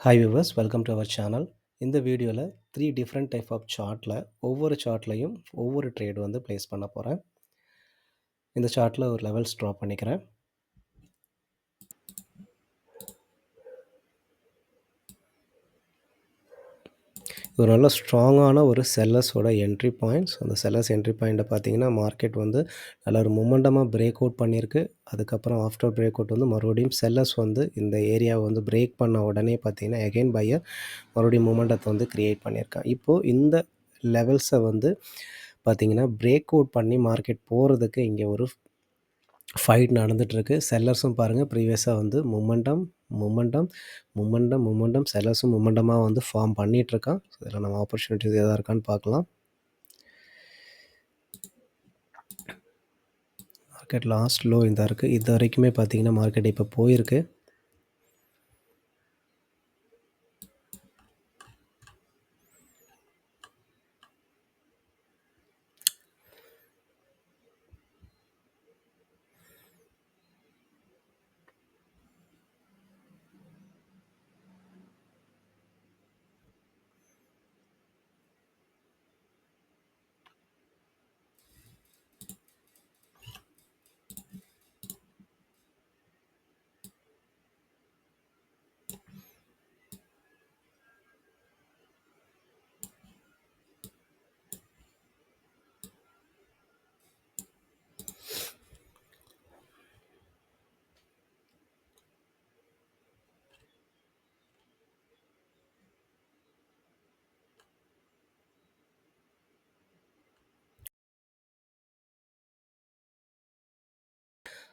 Hi viewers, welcome to our channel. இந்த வீடியோவில் 3 different type of சார்ட்டில் ஒவ்வொரு சார்ட்லையும் ஒவ்வொரு ட்ரேட் வந்து ப்ளேஸ் பண்ண போகிறேன். இந்த சார்ட்டில் ஒரு லெவல்ஸ் ட்ரா பண்ணிக்கிறேன். ஒரு நல்ல ஸ்ட்ராங்கான ஒரு செல்லர்ஸோட என்ட்ரி பாயிண்ட்ஸ். அந்த செல்லர்ஸ் என்ட்ரி பாயிண்ட்டை பார்த்தீங்கன்னா மார்க்கெட் வந்து நல்ல ஒரு மொமெண்டமாக பிரேக் அவுட் பண்ணியிருக்கு. அதுக்கப்புறம் ஆஃப்டர் பிரேக் அவுட் வந்து மறுபடியும் செல்லர்ஸ் வந்து இந்த ஏரியாவை வந்து பிரேக் பண்ண உடனே பார்த்தீங்கன்னா எகைன் பையர் மறுபடியும் மொமெண்டத்தை வந்து க்ரியேட் பண்ணியிருக்கான். இப்போது இந்த லெவல்ஸை வந்து பார்த்தீங்கன்னா பிரேக் அவுட் பண்ணி மார்க்கெட் போகிறதுக்கு இங்கே ஒரு ஃபைட் நடந்துகிட்ருக்கு. செல்லர்ஸும் பாருங்கள் ப்ரீவியஸாக வந்து மொமெண்டம் செல்லர்ஸும் மொமெண்டமாக வந்து ஃபார்ம் பண்ணிகிட்ருக்கான். ஸோ இதில் நம்ம ஆப்பர்ச்சுனிட்டிஸ் எதாவது இருக்கான்னு பார்க்கலாம். மார்க்கெட் லாஸ்ட் லோ இந்த இருக்குது. இது வரைக்குமே பார்த்தீங்கன்னா மார்க்கெட் இப்போ போயிருக்கு.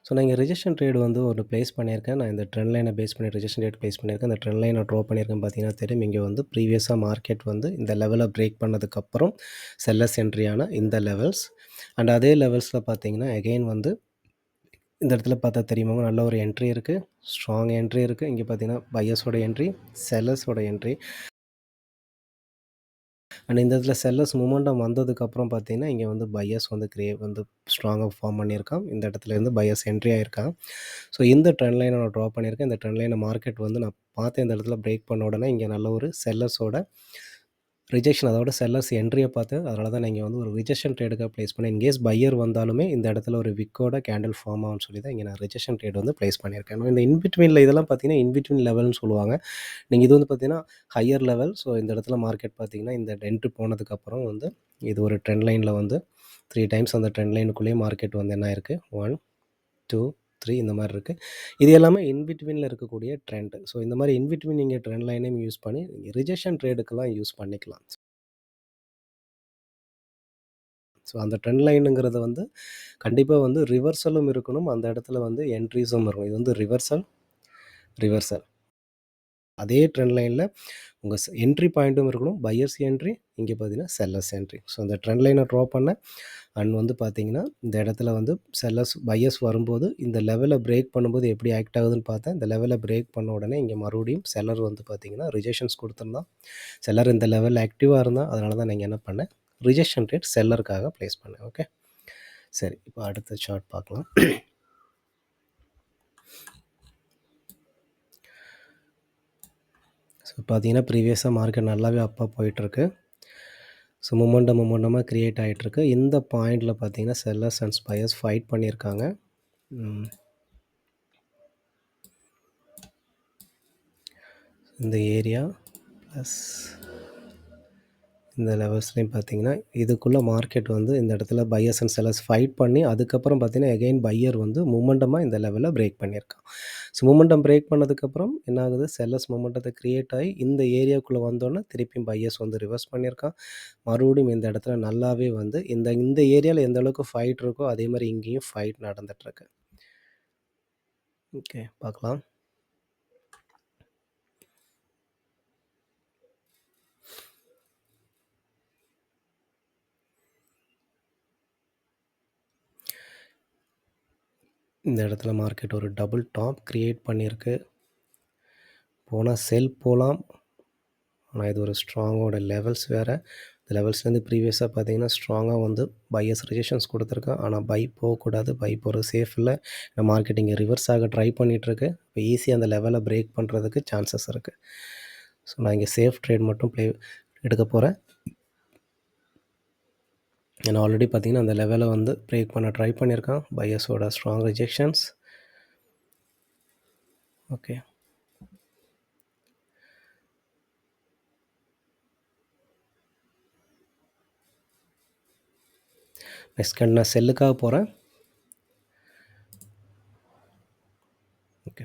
ஸோ நான் இங்கே ரிஜெக்ஷன் ட்ரேட் வந்து ஒரு ப்ளேஸ் பண்ணியிருக்கேன். நான் இந்த ட்ரெண்ட் லைனை பேஸ் பண்ணி ரிஜெக்ஷன் ட்ரேட் ப்ளேஸ் பண்ணியிருக்கேன். இந்த ட்ரெண்ட் லைனை ட்ரா பண்ணியிருக்கேன் பார்த்தீங்கன்னா தெரியும். இங்கே வந்து ப்ரீவியஸாக மார்க்கெட் வந்து இந்த லெவலை பிரேக் பண்ணதுக்கப்புறம் செல்லர்ஸ் என்ட்ரியான இந்த லெவல்ஸ் அண்ட் அதே லெவல்ஸில் பார்த்தீங்கன்னா எகெயின் வந்து இந்த இடத்துல பார்த்தா தெரியுமாங்க நல்ல ஒரு என்ட்ரி இருக்குது, ஸ்ட்ராங் என்ட்ரி இருக்குது. இங்கே பார்த்தீங்கன்னா பையர்ஸோட என்ட்ரி, செல்லர்ஸோட என்ட்ரி அண்ட் இந்த இடத்துல செல்லர்ஸ் மொமெண்டம் வந்ததுக்கப்புறம் பார்த்தீங்கன்னா இங்கே வந்து பையர்ஸ் வந்து வந்து ஸ்ட்ராங்காக ஃபார்ம் பண்ணியிருக்கான். இந்த இடத்துலேருந்து பையர்ஸ் என்ட்ரி ஆகிருக்கான். ஸோ இந்த ட்ரெண்ட் லைனை நான் ட்ரா பண்ணியிருக்கேன். இந்த ட்ரெண்ட் லைனை மார்க்கெட் வந்து நான் பார்த்து இந்த இடத்துல பிரேக் பண்ண உடனே இங்கே நல்ல ஒரு செல்லர்ஸோட ரிஜெக்ஷன், அதோட செல்லர்ஸ் என்ட்ரியை பார்த்து அதனால தான் நான் இங்கே வந்து ஒரு ரிஜெக்ஷன் ட்ரேடுக்காக ப்ளேஸ் பண்ணேன். இன்கேஸ் பையர் வந்தாலுமே இந்த இடத்துல ஒரு விக்கோட கேண்டில் ஃபார்ம் ஆகும்னு சொல்லி தான் இங்கே நான் ரிஜெக்ஷன் ட்ரேட் வந்து ப்ளேஸ் பண்ணியிருக்கேன். இந்த இன்பிட்வீனில் இதெல்லாம் பார்த்தீங்கன்னா இன்பிட்வீன் லெவல்னு சொல்லுவாங்க. நீங்கள் இது வந்து பார்த்தீங்கன்னா ஹையர் லெவல். ஸோ இந்த இடத்துல மார்க்கெட் பார்த்தீங்கன்னா இந்த என்ட்ரி போனதுக்கப்புறம் வந்து இது ஒரு ட்ரெண்ட் லைனில் வந்து 3 டைம்ஸ் அந்த ட்ரெண்ட் லைனுக்குள்ளேயே மார்க்கெட் வந்து என்ன ஆயிருக்கு 1, 2, 3 இந்த மாதிரி இருக்குது. இது எல்லாமே இன்பிட்வீனில் இருக்கக்கூடிய ட்ரெண்ட். ஸோ இந்த மாதிரி இன்பிட்வீன் நீங்கள் ட்ரெண்ட் லைனையும் யூஸ் பண்ணி ரிஜெக்ஷன் ட்ரேடுக்கெல்லாம் யூஸ் பண்ணிக்கலாம். ஸோ அந்த ட்ரெண்ட் லைனுங்கிறது வந்து கண்டிப்பாக வந்து ரிவர்சலும் இருக்கணும், அந்த இடத்துல வந்து என்ட்ரிஸும் இருக்கும். இது வந்து ரிவர்சல் அதே ட்ரெண்ட் லைனில் உங்கள் என்ட்ரி பாயிண்ட்டும் இருக்கணும், பையர்ஸ் என்ட்ரி, இங்கே பார்த்தீங்கன்னா செல்லர்ஸ் என்ட்ரி. ஸோ அந்த ட்ரெண்ட் லைனை ட்ரா பண்ண அண்ட் வந்து பார்த்தீங்கன்னா இந்த இடத்துல வந்து பையர்ஸ் வரும்போது இந்த லெவலை பிரேக் பண்ணும்போது எப்படி ஆக்ட் ஆகுதுன்னு பார்த்தேன். இந்த லெவலை பிரேக் பண்ண உடனே இங்கே மறுபடியும் செல்லர் வந்து பார்த்தீங்கன்னா ரிஜெக்ஷன்ஸ் கொடுத்துருந்தான். செல்லர் இந்த லெவலில் ஆக்டிவாக இருந்தால் அதனால தான் நீங்கள் என்ன பண்ணேன், ரிஜெக்ஷன் ரேட் செல்லருக்காக ப்ளேஸ் பண்ணேன். ஓகே, சரி, இப்போ அடுத்த சார்ட் பார்க்கலாம். ஸோ பார்த்தீங்கன்னா ப்ரீவியஸாக மார்க்கெட் நல்லாவே அப்பாக போயிட்டுருக்கு. ஸோ மொமெண்டமாக க்ரியேட் ஆகிட்டுருக்கு. இந்த பாயிண்டில் பார்த்தீங்கன்னா செல்லர்ஸ் அண்ட் பையர்ஸ் ஃபைட் பண்ணியிருக்காங்க. இந்த ஏரியா ப்ளஸ் இந்த லெவல்ஸ்லையும் பார்த்தீங்கன்னா இதுக்குள்ளே மார்க்கெட் வந்து இந்த இடத்துல பையர்ஸ் அண்ட் செல்லர்ஸ் ஃபைட் பண்ணி அதுக்கப்புறம் பார்த்தீங்கன்னா எகைன் பையர் வந்து மொமெண்டமாக இந்த லெவலில் பிரேக் பண்ணியிருக்கான். ஸோ மொமெண்டம் பிரேக் பண்ணதுக்கப்புறம் என்ன ஆகுது, செல்லர்ஸ் மொமெண்டத்தை க்ரியேட் ஆகி இந்த ஏரியாவுக்குள்ளே வந்தோன்னே திருப்பியும் பையர்ஸ் வந்து ரிவர்ஸ் பண்ணியிருக்கான். மறுபடியும் இந்த இடத்துல நல்லாவே வந்து இந்த ஏரியாவில் எந்த அளவுக்கு ஃபைட் இருக்கோ அதே மாதிரி இங்கேயும் ஃபைட் நடந்துகிட்ருக்கு. ஓகே, பார்க்கலாம். இந்த இடத்துல மார்க்கெட் ஒரு டபுள் டாப் க்ரியேட் பண்ணியிருக்கு. போனால் செல் போகலாம், ஆனால் இது ஒரு ஸ்ட்ராங்கோட லெவல்ஸ் வேறு. இந்த லெவல்ஸ்லேருந்து ப்ரீவியஸாக பார்த்தீங்கன்னா ஸ்ட்ராங்காக வந்து பையர்ஸ் ரிஜெக்ஷன்ஸ் கொடுத்துருக்கேன். ஆனால் பை போகக்கூடாது, பை போகிறது சேஃப் இல்லை. இந்த மார்க்கெட் இங்கே ரிவர்ஸ் ஆக ட்ரை பண்ணிகிட்ருக்கு. இப்போ ஈஸியாக அந்த லெவலை பிரேக் பண்ணுறதுக்கு சான்சஸ் இருக்குது. ஸோ நான் இங்கே சேஃப் ட்ரேட் மட்டும் எடுக்க போகிறேன். ஏன்னா ஆல்ரெடி பார்த்தீங்கன்னா அந்த லெவலை வந்து பிரேக் பண்ண ட்ரை பண்ணியிருக்கான். பையர்ஸோட ஸ்ட்ராங் ரிஜெக்ஷன்ஸ். ஓகே. நெக்ஸ்ட் கண்ட் நான் செல்லுக்காக போகிறேன். ஓகே.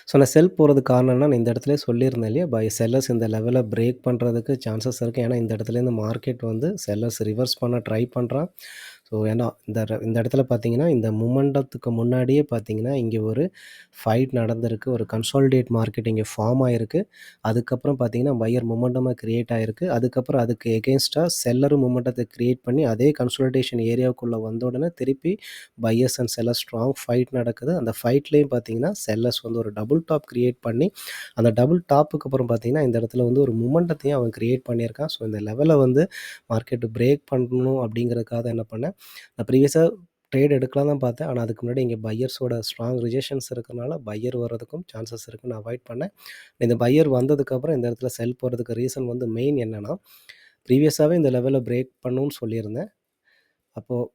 ஸோ நான் செல் போகிறதுக்கு காரணம்னா நான் இந்த இடத்துலயே சொல்லியிருந்தேன் இல்லையா, செல்லர்ஸ் இந்த லெவலை பிரேக் பண்ணுறதுக்கு சான்சஸ் இருக்குது. ஏன்னா இந்த இடத்துலேருந்து மார்க்கெட் வந்து செல்லர்ஸ் ரிவர்ஸ் பண்ண ட்ரை பண்ணுறான். ஸோ ஏன்னா இந்த இடத்துல பார்த்தீங்கன்னா இந்த மொமெண்டத்துக்கு முன்னாடியே பார்த்தீங்கன்னா இங்கே ஒரு ஃபைட் நடந்திருக்கு. ஒரு கன்சாலிடேட் மார்க்கெட் இங்கே ஃபார்ம் ஆகிருக்கு. அதுக்கப்புறம் பார்த்தீங்கன்னா பையர் மொமெண்டமாக க்ரியேட் ஆகிருக்கு. அதுக்கப்புறம் அதுக்கு எகென்ஸ்டாக செல்லரும் மொமெண்டத்தை க்ரியேட் பண்ணி அதே கன்சாலிடேஷன் ஏரியாவுக்குள்ளே வந்த உடனே திருப்பி buyers and sellers strong fight நடக்குது. அந்த ஃபைட்லேயும் பார்த்தீங்கன்னா செல்லர்ஸ் வந்து ஒரு டபுள் டாப் க்ரியேட் பண்ணி அந்த டபுள் டாப்புக்கு அப்புறம் பார்த்தீங்கன்னா இந்த இடத்துல வந்து ஒரு மொமெண்டத்தையும் அவன் க்ரியேட் பண்ணியிருக்கான். ஸோ இந்த லெவலை வந்து மார்க்கெட்டு பிரேக் பண்ணணும் அப்படிங்கிறதுக்காக என்ன பண்ணேன், நான் ப்ரீவியஸாக ட்ரேட் எடுக்கலாம் தான் பார்த்தேன். ஆனால் அதுக்கு முன்னாடி இங்கே பையர்ஸோட ஸ்ட்ராங் ரிஜெக்ஷன்ஸ் இருக்கிறனால பையர் வர்றதுக்கும் சான்சஸ் இருக்குன்னு அவாய்ட் பண்ணேன். இந்த பையர் வந்ததுக்கப்புறம் இந்த இடத்துல செல் போகிறதுக்கு ரீசன் வந்து மெயின் என்னென்னா, ப்ரீவியஸாகவே இந்த லெவலை பிரேக் பண்ணணும்னு சொல்லியிருந்தேன். அப்போது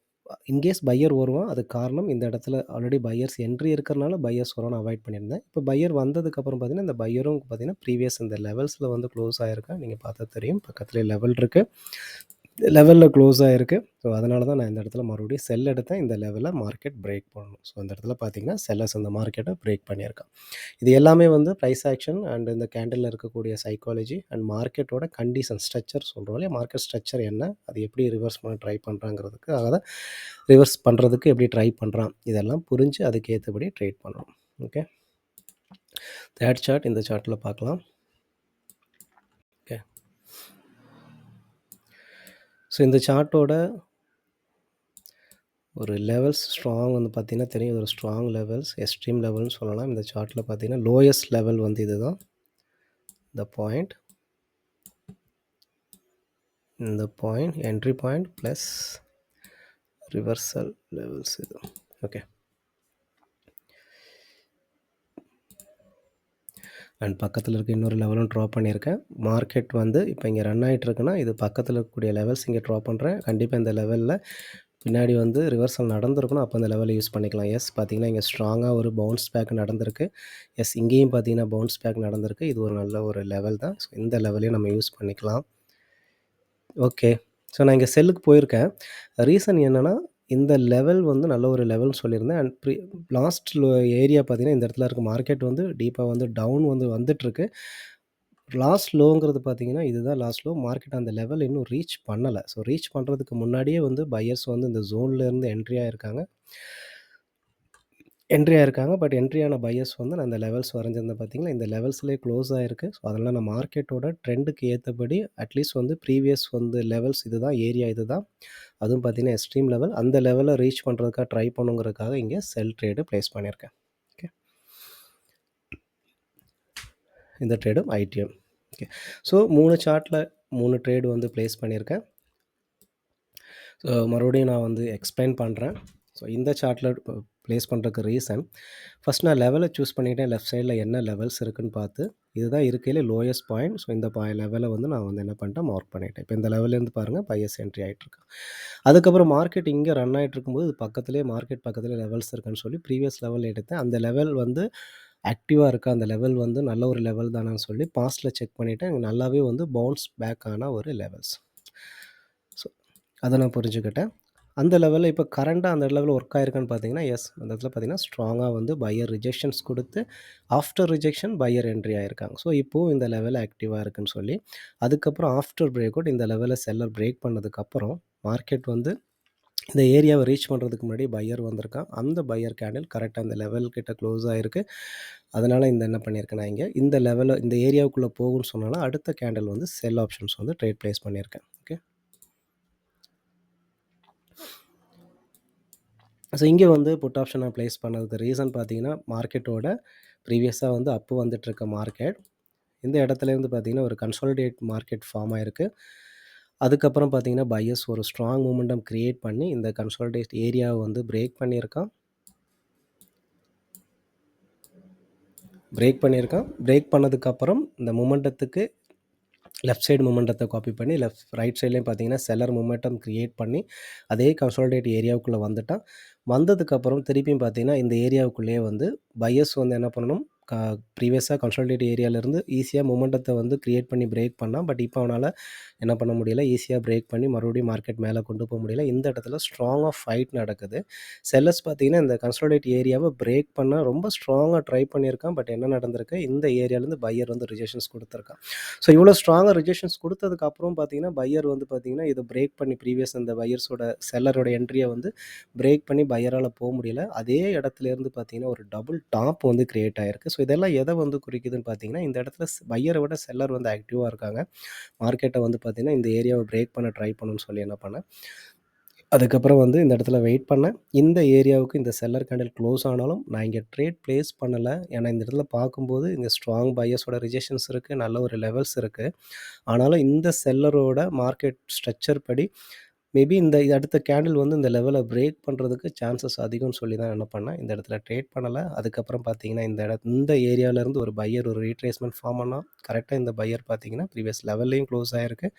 இன்கேஸ் பையர் வருவான். அதுக்கு காரணம் இந்த இடத்துல ஆல்ரெடி பையர்ஸ் என்ட்ரி இருக்கிறனால பையர்ஸ் வரும்னு அவாய்ட் பண்ணியிருந்தேன். இப்போ பையர் வந்ததுக்கப்புறம் பார்த்தீங்கன்னா, இந்த பையரும் பார்த்தீங்கன்னா ப்ரீவியஸ் இந்த லெவல்ஸில் வந்து க்ளோஸ் ஆகிருக்கேன். நீங்கள் பார்த்தா தெரியும். பக்கத்துலேயே லெவல் இருக்குது. லெவலில் க்ளோஸ் ஆகிருக்கு. ஸோ அதனால தான் நான் இந்த இடத்துல மறுபடியும் செல் எடுத்தேன். இந்த லெவலை மார்க்கெட் பிரேக் பண்ணணும். ஸோ இந்த இடத்துல பார்த்தீங்கன்னா செல்லர்ஸ் இந்த மார்க்கெட்டை பிரேக் பண்ணியிருக்கான். இது எல்லாமே வந்து ப்ரைஸ் ஆக்ஷன் அண்ட் இந்த கேண்டிலில் இருக்கக்கூடிய சைக்காலஜி அண்ட் மார்க்கெட்டோட கண்டிஷன் ஸ்ட்ரக்சர் சொல்கிறோம் இல்லையா, மார்க்கெட் ஸ்ட்ரக்சர் என்ன, அது எப்படி ரிவர்ஸ் பண்ண ட்ரை பண்ணுறாங்கிறதுக்கு அதை ரிவர்ஸ் பண்ணுறதுக்கு எப்படி ட்ரை பண்ணுறான், இதெல்லாம் புரிஞ்சு அதுக்கு ஏற்றபடி ட்ரேட் பண்ணணும். ஓகே. தேர்ட் சார்ட் இந்த சார்ட்டில் பார்க்கலாம். ஓகே. ஸோ இந்த சார்ட்டோட ஒரு லெவல்ஸ் ஸ்ட்ராங் வந்து பார்த்திங்கன்னா தெரியும். இது ஒரு ஸ்ட்ராங் லெவல்ஸ், எக்ஸ்ட்ரீம் லெவல்னு சொல்லலாம். இந்த சார்ட்டில் பார்த்திங்கன்னா லோயஸ்ட் லெவல் வந்து இது தான், இந்த பாயிண்ட், இந்த point entry point plus reversal levels இது. ஓகே. அண்ட் பக்கத்தில் இருக்க இன்னொரு லெவலும் ட்ரா பண்ணியிருக்கேன். மார்க்கெட் வந்து இப்போ இங்கே ரன் ஆகிட்டுருக்குன்னா இது பக்கத்தில் இருக்கக்கூடிய லெவல்ஸ் இங்கே ட்ரா பண்ணுறேன். கண்டிப்பாக இந்த லெவலில் பின்னாடி வந்து ரிவர்சல் நடந்திருக்கணும். அப்போ அந்த லெவலை யூஸ் பண்ணிக்கலாம். எஸ் பார்த்தீங்கன்னா இங்கே ஸ்ட்ராங்காக ஒரு பவுன்ஸ் பேக் நடந்திருக்கு. எஸ் இங்கேயும் பார்த்தீங்கன்னா பவுன்ஸ் பேக் நடந்திருக்கு. இது ஒரு நல்ல ஒரு லெவல் தான். ஸோ இந்த லெவலையும் நம்ம யூஸ் பண்ணிக்கலாம். ஓகே. ஸோ நான் இங்கே செல்லுக்கு போயிருக்கேன். ரீசன் என்னென்னா, இந்த லெவல் வந்து நல்ல ஒரு லெவல்னு சொல்லியிருந்தேன். அண்ட் லாஸ்ட் ஏரியா பார்த்தீங்கன்னா இந்த இடத்துல இருக்க மார்க்கெட் வந்து டீப்பாக வந்து டவுன் வந்து வந்துட்டுருக்கு. லாஸ்ட் லோங்கிறது பார்த்தீங்கன்னா இதுதான் லாஸ்ட் லோ. மார்க்கெட் அந்த லெவல் இன்னும் ரீச் பண்ணலை. ஸோ ரீச் பண்ணுறதுக்கு முன்னாடியே வந்து பையர்ஸ் வந்து இந்த ஜோன்லேருந்து என்ட்ரி ஆகிருக்காங்க. பட் என்ட்ரி ஆன பையர்ஸ் வந்து நான் இந்த லெவல்ஸ் வரைஞ்சிருந்தேன் பார்த்தீங்களா, இந்த லெவல்ஸ்லேயே க்ளோஸ் ஆகிருக்கு. ஸோ அதனால் நான் மார்க்கெட்டோட ட்ரெண்டுக்கு ஏற்றபடி அட்லீஸ்ட் வந்து ப்ரீவியஸ் வந்து லெவல்ஸ் இது தான், ஏரியா இது தான், அதுவும் பார்த்தீங்கன்னா எக்ஸ்ட்ரீம் லெவல், அந்த லெவலை ரீச் பண்ணுறதுக்காக ட்ரை பண்ணுங்கிறதுக்காக இங்கே செல் ட்ரேடு ப்ளேஸ் பண்ணியிருக்கேன். ஓகே. இந்த ட்ரேடும் ஐடிஎம். ஓகே. ஸோ 3 சார்ட்டில் 3 ட்ரேடு வந்து ப்ளேஸ் பண்ணியிருக்கேன். ஸோ மறுபடியும் நான் வந்து எக்ஸ்பிளைன் பண்ணுறேன். ஸோ இந்த சார்ட்டில் ப்ளேஸ் பண்ணுறதுக்கு ரீசன், ஃபஸ்ட் நான் லெவலை சூஸ் பண்ணிக்கிட்டேன். லெஃப்ட் சைடில் என்ன லெவல்ஸ் இருக்குதுன்னு பார்த்து, இதுதான் இருக்கையிலே லோயஸ்ட் பாயிண்ட். ஸோ இந்த லெவலை வந்து நான் வந்து என்ன பண்ணிட்டேன், மார்க் பண்ணிட்டேன். இப்போ இந்த லெவல்லேருந்து பாருங்கள் பையர்ஸ் என்ட்ரி ஆகிட்டுருக்கு. அதுக்கப்புறம் மார்க்கெட் இங்கே ரன் ஆகிட்டு இருக்கும்போது பக்கத்துலேயே மார்க்கெட் பக்கத்துலேயே லெவல்ஸ் இருக்குன்னு சொல்லி ப்ரீவியஸ் லெவல் எடுத்தேன். அந்த லெவல் வந்து ஆக்டிவாக இருக்கா, அந்த லெவல் வந்து நல்ல ஒரு லெவல் தானேன்னு சொல்லி பாஸ்ட்டில் செக் பண்ணிவிட்டேன். எனக்கு நல்லாவே வந்து பவுன்ஸ் பேக் ஆன ஒரு லெவல்ஸ். ஸோ அதை நான் புரிஞ்சுக்கிட்டேன். அந்த லெவலில் இப்போ கரண்ட்டாக அந்த லெவலில் ஒர்க் ஆயிருக்கான்னு பார்த்தீங்கன்னா, எஸ் அந்த இடத்துல பார்த்தீங்கன்னா ஸ்ட்ராங்காக வந்து பையர் ரிஜெக்ஷன்ஸ் கொடுத்து ஆஃப்டர் ரிஜெக்ஷன் பையர் என்ட்ரி ஆகிருக்காங்க. ஸோ இப்போது இந்த லெவலில் ஆக்டிவாக இருக்குன்னு சொல்லி, அதுக்கப்புறம் ஆஃப்டர் பிரேக் அவுட் இந்த லெவலில் செல்லர் பிரேக் பண்ணதுக்கப்புறம் மார்க்கெட் வந்து இந்த ஏரியாவை ரீச் பண்ணுறதுக்கு முன்னாடி பையர் வந்திருக்கான். அந்த பையர் கேண்டில் கரெக்டாக அந்த லெவல் கிட்ட க்ளோஸ் ஆகிருக்கு. அதனால் இந்த என்ன பண்ணியிருக்கேன், நான் இங்கே இந்த லெவலில் இந்த ஏரியாவுக்குள்ளே போகும்னு சொன்னாலும் அடுத்த கேண்டில் வந்து செல் ஆப்ஷன்ஸ் வந்து ட்ரேட் ப்ளேஸ் பண்ணியிருக்கேன். ஓகே. ஸோ இங்கே வந்து புட் ஆப்ஷன் நான் ப்ளேஸ் பண்ணதுக்கு ரீசன் பார்த்தீங்கன்னா, மார்க்கெட்டோட ப்ரீவியஸாக வந்து அப்பு வந்துட்டுருக்க மார்க்கெட் இந்த இடத்துலேருந்து பார்த்தீங்கன்னா ஒரு கன்சாலிடேட் மார்க்கெட் ஃபார்ம் ஆகிருக்கு. அதுக்கப்புறம் பார்த்தீங்கன்னா பையர்ஸ் ஒரு ஸ்ட்ராங் மூமெண்டம் க்ரியேட் பண்ணி இந்த கன்சாலிடேட் ஏரியாவை வந்து பிரேக் பண்ணியிருக்கான். பிரேக் பண்ணதுக்கப்புறம் இந்த மூமெண்டத்துக்கு லெஃப்ட் சைடு மொமெண்டத்தை காப்பி பண்ணி ரைட் சைட்லேயும் பார்த்தீங்கன்னா செல்லர் மொமெண்டம் கிரியேட் பண்ணி அதே கன்சாலிடேட் ஏரியாவுக்குள்ளே வந்துட்டான். வந்ததுக்கப்புறம் திருப்பியும் பார்த்தீங்கன்னா இந்த ஏரியாவுக்குள்ளேயே வந்து பையர்ஸ் வந்து என்ன பண்ணணும், ப்ரீவியஸாக கன்சாலிடேட் ஏரியாவிலேருந்து ஈஸியாக மொமெண்டத்தை வந்து கிரியேட் பண்ணி பிரேக் பண்ணான். பட் இப்போ அவனால் என்ன பண்ண முடியல, ஈஸியாக பிரேக் பண்ணி மறுபடியும் மார்க்கெட் மேலே கொண்டு போக முடியல. இந்த இடத்துல ஸ்ட்ராங்காக ஃபைட் நடக்குது. செல்லர்ஸ் பார்த்தீங்கன்னா இந்த கன்சாலிடேட் ஏரியாவை பிரேக் பண்ண ரொம்ப ஸ்ட்ராங்காக ட்ரை பண்ணியிருக்கான். பட் என்ன நடந்திருக்கு, இந்த ஏரியாவிலேருந்து பையர் வந்து ரிஜெக்ஷன்ஸ் கொடுத்துருக்கான். ஸோ இவ்வளோ ஸ்ட்ராங்காக ரிஜெக்ஷன்ஸ் கொடுத்ததுக்கப்புறம் பார்த்தீங்கன்னா பையர் வந்து பார்த்தீங்கன்னா இதை பிரேக் பண்ணி ப்ரீவியஸ் அந்த பையர்ஸோட செல்லரோட என்ட்ரியை வந்து பிரேக் பண்ணி பையரால் போக முடியல. அதே இடத்துலேருந்து பார்த்தீங்கன்னா ஒரு டபுள் டாப் வந்து கிரியேட் ஆகிருக்கு. ஸோ இதெல்லாம் எதை வந்து குறிக்குதுன்னு பார்த்தீங்கன்னா இந்த இடத்துல பையரை விட செல்லர் வந்து ஆக்டிவாக இருக்காங்க. மார்க்கெட்டை வந்து பார்த்தீங்கன்னா இந்த ஏரியாவை பிரேக் பண்ண ட்ரை பண்ணணும்னு சொல்லி என்ன பண்ணேன், அதுக்கப்புறம் வந்து இந்த இடத்துல வெயிட் பண்ணேன். இந்த ஏரியாவுக்கு இந்த செல்லர் கேண்டில் க்ளோஸ் ஆனாலும் நான் இங்கே ட்ரேட் ப்ளேஸ் பண்ணலை. ஏன்னா இந்த இடத்துல பார்க்கும்போது இங்கே ஸ்ட்ராங் பையர்ஸோட ரிஜெக்ஷன்ஸ் இருக்குது, நல்ல ஒரு லெவல்ஸ் இருக்குது. ஆனாலும் இந்த செல்லரோட மார்க்கெட் ஸ்ட்ரக்சர் படி மேபி இந்த அடுத்த கேண்டில் வந்து இந்த லெவலை பிரேக் பண்ணுறதுக்கு சான்சஸ் அதிகம்னு சொல்லி தான் என்ன பண்ணேன், இந்த இடத்துல ட்ரேட் பண்ணலை. அதுக்கப்புறம் பார்த்தீங்கன்னா இந்த ஏரியாவிலேருந்து ஒரு பையர் ஒரு ரீட்ரேஸ்மெண்ட் ஃபார்ம் பண்ணால் கரெக்டாக இந்த பையர் பார்த்தீங்கன்னா ப்ரீவியஸ் லெவல்லையும் க்ளோஸ் ஆகிருக்கு.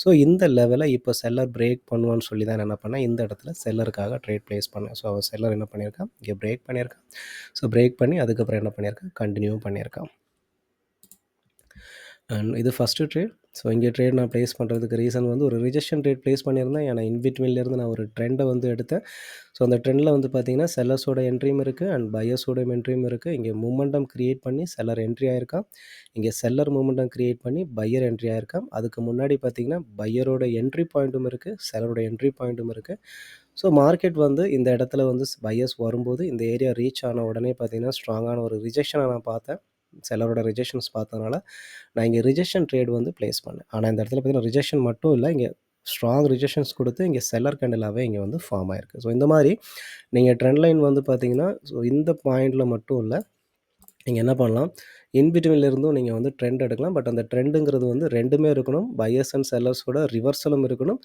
ஸோ இந்த லெவலை இப்போ செல்லர் பிரேக் பண்ணுவான்னு சொல்லி தான் என்ன பண்ணேன், இந்த இடத்துல செல்லருக்காக ட்ரேட் ப்ளேஸ் பண்ணேன். ஸோ அவன் செல்லர் என்ன பண்ணியிருக்கான், இங்கே பிரேக் பண்ணியிருக்கான். ஸோ பிரேக் பண்ணி அதுக்கப்புறம் என்ன பண்ணியிருக்கான், கண்டினியூ பண்ணியிருக்கான். அண்ட் இது ஃபஸ்ட்டு ட்ரேட். ஸோ இங்கே ட்ரேட் நான் ப்ளேஸ் பண்ணுறதுக்கு ரீசன் வந்து ஒரு ரிஜெக்ஷன் ட்ரேட் ப்ளேஸ் பண்ணியிருந்தேன். ஏன்னா இன்பிட்வீன்லேருந்து நான் ஒரு ட்ரெண்டை வந்து எடுத்தேன். ஸோ அந்த ட்ரெண்டில் வந்து பார்த்தீங்கன்னா செல்லர்ஸோட என்ட்ரியும் இருக்குது அண்ட் பையர்ஸோட என்ட்ரியும் இருக்குது. இங்கே மூமெண்டம் கிரியேட் பண்ணி செல்லர் என்ட்ரி ஆயிருக்கான். இங்கே செல்லர் மூமெண்டம் கிரியேட் பண்ணி பையர் என்ட்ரி ஆயிருக்கான். அதுக்கு முன்னாடி பார்த்தீங்கன்னா பையரோட என்ட்ரி பாயிண்ட்டும் இருக்குது, செல்லரோட என்ட்ரி பாயிண்ட்டும் இருக்குது. ஸோ மார்க்கெட் வந்து இந்த இடத்துல வந்து பையர்ஸ் வரும்போது இந்த ஏரியா ரீச் ஆன உடனே பார்த்தீங்கன்னா ஸ்ட்ராங்கான ஒரு ரிஜெக்ஷனை நான் பார்த்தேன். செல்லரோட ரிஜெக்ஷன்ஸ் பார்த்ததுனால நான் இங்கே ரிஜெக்ஷன் ட்ரேட் வந்து ப்ளேஸ் பண்ணேன். ஆனால் இந்த இடத்துல பார்த்தீங்கன்னா ரிஜெக்ஷன் மட்டும் இல்லை, இங்கே ஸ்ட்ராங் ரிஜெக்ஷன்ஸ் கொடுத்து இங்கே செல்லர் கேண்டிலாகவே இங்கே வந்து ஃபார்ம் ஆயிருக்கு. ஸோ இந்த மாதிரி நீங்கள் ட்ரெண்ட் லைன் வந்து பார்த்தீங்கன்னா ஸோ இந்த பாயிண்டில் மட்டும் இல்லை, நீங்கள் என்ன பண்ணலாம், இன்பிட்வீன்ல இருந்தும் நீங்கள் வந்து ட்ரெண்ட் எடுக்கலாம். பட் அந்த ட்ரெண்டுங்கிறது வந்து ரெண்டுமே இருக்கணும். பையர்ஸ் அண்ட் செல்லர்ஸோட ரிவர்சலும் இருக்கணும்,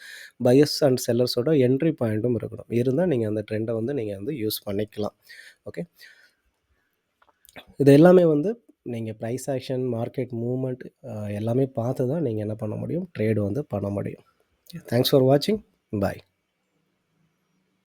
பையர்ஸ் அண்ட் செல்லர்ஸோட என்ட்ரி பாயிண்ட்டும் இருக்கணும். இருந்தால் நீங்கள் அந்த ட்ரெண்டை வந்து நீங்கள் வந்து யூஸ் பண்ணிக்கலாம். ஓகே, இது எல்லாமே வந்து நீங்கள் ப்ரைஸ் ஆக்ஷன், மார்க்கெட் மூவ்மெண்ட் எல்லாமே பார்த்து தான் நீங்கள் என்ன பண்ண முடியும், ட்ரேடு வந்து பண்ண முடியும். தேங்க்ஸ் ஃபார் வாட்சிங். பாய்.